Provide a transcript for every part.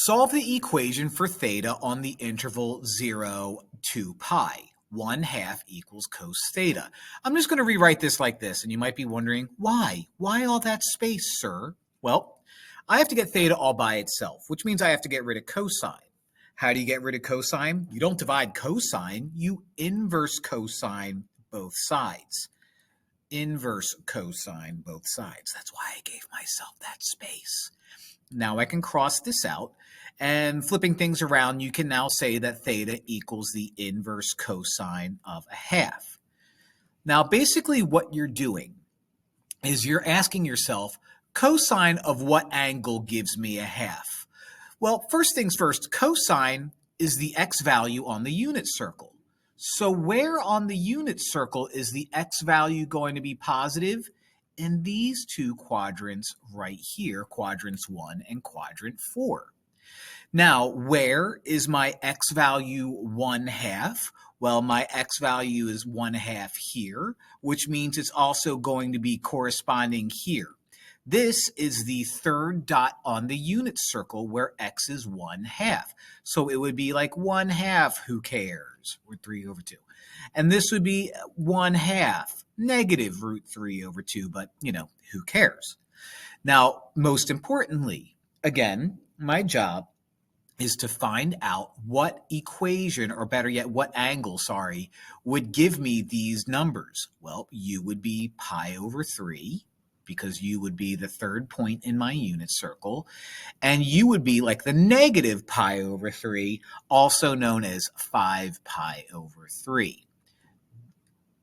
Solve the equation for theta on the interval 0, 2 pi. 1/2 equals cos theta. I'm just going to rewrite this like this, and you might be wondering, why? Why all that space, sir? Well, I have to get theta all by itself, which means I have to get rid of cosine. How do you get rid of cosine? You don't divide cosine, you inverse cosine both sides. Inverse cosine both sides. That's why I gave myself that space. Now I can cross this out, and flipping things around, you can now say that theta equals the inverse cosine of 1/2. Now, basically what you're doing is you're asking yourself, cosine of what angle gives me 1/2? Well, first things first, cosine is the x value on the unit circle. So where on the unit circle is the x value going to be positive? In these two quadrants right here, quadrants 1 and quadrant 4. Now, where is my x value 1/2? Well, my x value is 1/2 here, which means it's also going to be corresponding here. This is the third dot on the unit circle where x is 1/2. So it would be like 1/2, who cares? Or 3/2. And this would be 1/2, negative root 3/2, but, who cares? Now, most importantly, again, my job is to find out what equation, or better yet, what angle, would give me these numbers. Well, u would be pi/3, because u would be the third point in my unit circle, and u would be like the negative pi/3, also known as 5 pi/3.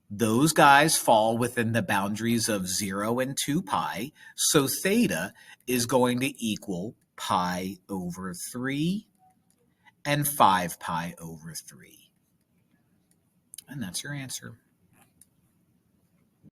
Those guys fall within the boundaries of 0 and 2 pi, so theta is going to equal pi/3 and 5 pi/3. And that's your answer.